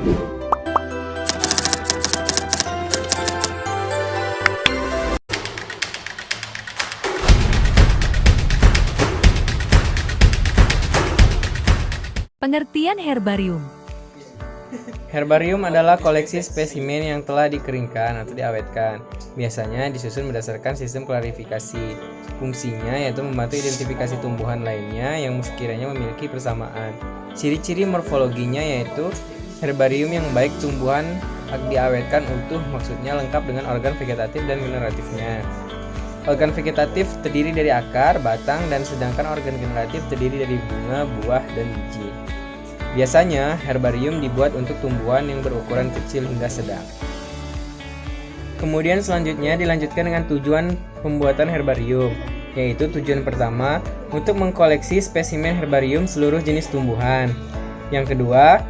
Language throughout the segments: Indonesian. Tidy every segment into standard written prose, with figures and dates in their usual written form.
Pengertian herbarium. Herbarium adalah koleksi spesimen yang telah dikeringkan atau diawetkan. Biasanya disusun berdasarkan sistem klasifikasi. Fungsinya yaitu membantu identifikasi tumbuhan lainnya yang sekiranya memiliki persamaan. Ciri-ciri morfologinya yaitu herbarium yang baik tumbuhan diawetkan utuh, maksudnya lengkap dengan organ vegetatif dan generatifnya. Organ vegetatif terdiri dari akar, batang, dan sedangkan organ generatif terdiri dari bunga, buah, dan biji. Biasanya, herbarium dibuat untuk tumbuhan yang berukuran kecil hingga sedang. Kemudian selanjutnya dilanjutkan dengan tujuan pembuatan herbarium, yaitu tujuan pertama, untuk mengkoleksi spesimen herbarium seluruh jenis tumbuhan. Yang kedua,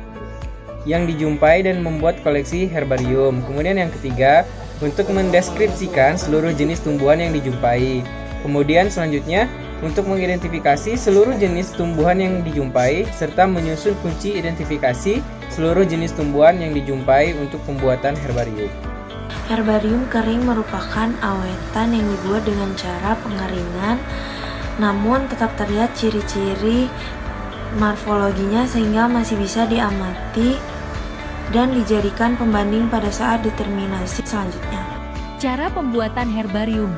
yang dijumpai dan membuat koleksi herbarium. Kemudian yang ketiga, untuk mendeskripsikan seluruh jenis tumbuhan yang dijumpai. Kemudian selanjutnya, untuk mengidentifikasi seluruh jenis tumbuhan yang dijumpai, serta menyusun kunci identifikasi seluruh jenis tumbuhan yang dijumpai untuk pembuatan herbarium. Herbarium kering merupakan awetan yang dibuat dengan cara pengeringan, namun tetap terlihat ciri-ciri morfologinya sehingga masih bisa diamati dan dijadikan pembanding pada saat determinasi selanjutnya. Cara pembuatan herbarium.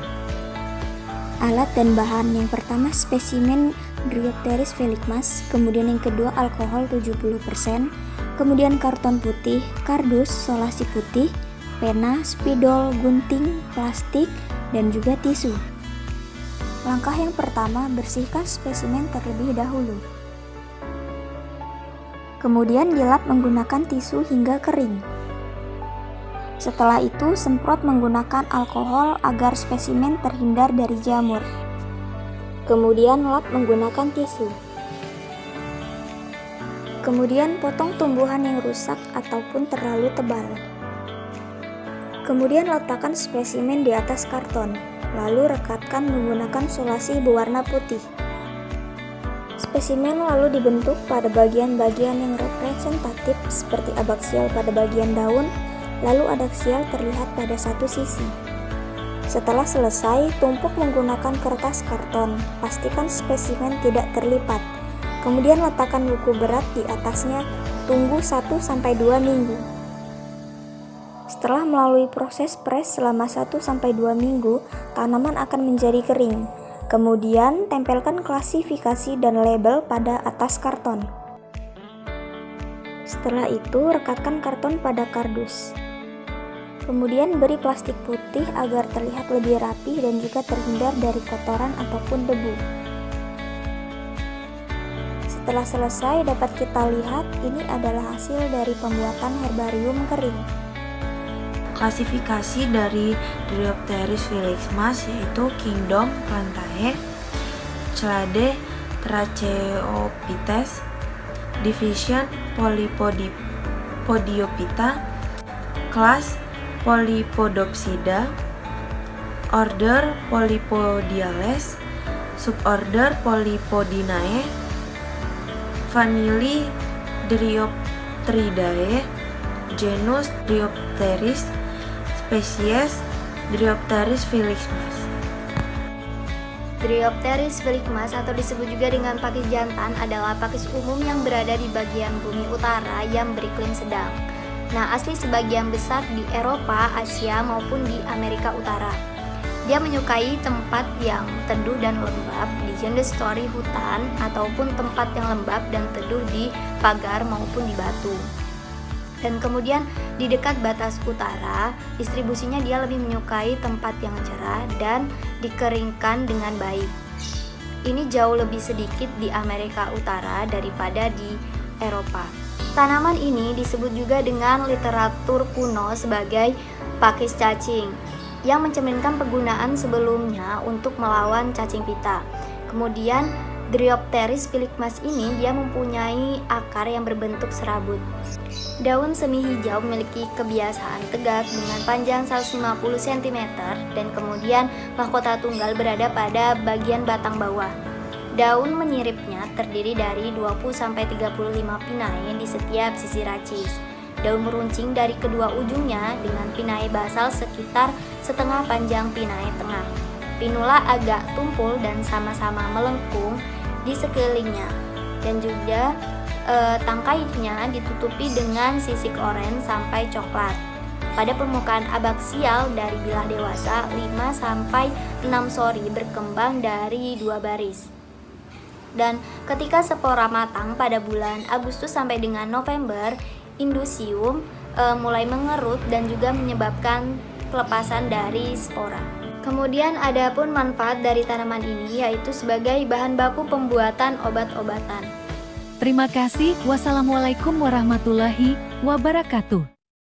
Alat dan bahan: yang pertama spesimen Bryopteris feligmas, kemudian yang kedua alkohol 70%, kemudian karton putih, kardus, solasi putih, pena, spidol, gunting, plastik, dan juga tisu. Langkah yang pertama, bersihkan spesimen terlebih dahulu. Kemudian dilap menggunakan tisu hingga kering. Setelah itu, semprot menggunakan alkohol agar spesimen terhindar dari jamur. Kemudian lap menggunakan tisu. Kemudian potong tumbuhan yang rusak ataupun terlalu tebal. Kemudian letakkan spesimen di atas karton, lalu rekatkan menggunakan solasi berwarna putih. Spesimen lalu dibentuk pada bagian-bagian yang representatif seperti abaksial pada bagian daun, lalu adaksial terlihat pada satu sisi. Setelah selesai, tumpuk menggunakan kertas karton. Pastikan spesimen tidak terlipat. Kemudian letakkan buku berat di atasnya. Tunggu 1-2 minggu. Setelah melalui proses pres selama 1-2 minggu, tanaman akan menjadi kering. Kemudian tempelkan klasifikasi dan label pada atas karton. Setelah itu, rekatkan karton pada kardus. Kemudian beri plastik putih agar terlihat lebih rapi dan juga terhindar dari kotoran ataupun debu. Setelah selesai, dapat kita lihat ini adalah hasil dari pembuatan herbarium kering. Klasifikasi dari Bryopteris feligmas yaitu Kingdom Plantae, Clade Tracheophytes, Division Polypodiophyta, Class Polypodopsida, Order Polypodiales, Suborder Polypodinae, Family Dryopteridae, Genus Bryopteris, Spesies Bryopteris feligmas. Bryopteris feligmas atau disebut juga dengan pakis jantan adalah pakis umum yang berada di bagian bumi utara yang beriklim sedang. Nah, asli sebagian besar di Eropa, Asia maupun di Amerika Utara. Dia menyukai tempat yang teduh dan lembab di understory hutan ataupun tempat yang lembab dan teduh di pagar maupun di batu. Dan kemudian di dekat batas utara, distribusinya dia lebih menyukai tempat yang cerah dan dikeringkan dengan baik. Ini jauh lebih sedikit di Amerika Utara daripada di Eropa. Tanaman ini disebut juga dengan literatur kuno sebagai pakis cacing, yang mencerminkan penggunaan sebelumnya untuk melawan cacing pita. Kemudian Bryopteris feligmas ini dia mempunyai akar yang berbentuk serabut. Daun semi hijau memiliki kebiasaan tegak dengan panjang 150 cm dan kemudian mahkota tunggal berada pada bagian batang bawah. Daun menyiripnya terdiri dari 20-35 pinai di setiap sisi racis. daun meruncing dari kedua ujungnya dengan pinnae basal sekitar setengah panjang pinnae tengah. Pinula agak tumpul dan sama-sama melengkung di sekelilingnya, dan juga tangkainya ditutupi dengan sisik oranye sampai coklat. Pada permukaan abaksial dari bilah dewasa 5-6 sori berkembang dari 2 baris. Dan ketika spora matang pada bulan Agustus sampai dengan November, indusium mulai mengerut dan juga menyebabkan pelepasan dari spora. Kemudian ada pun manfaat dari tanaman ini, yaitu sebagai bahan baku pembuatan obat-obatan. Terima kasih. Wassalamualaikum warahmatullahi wabarakatuh.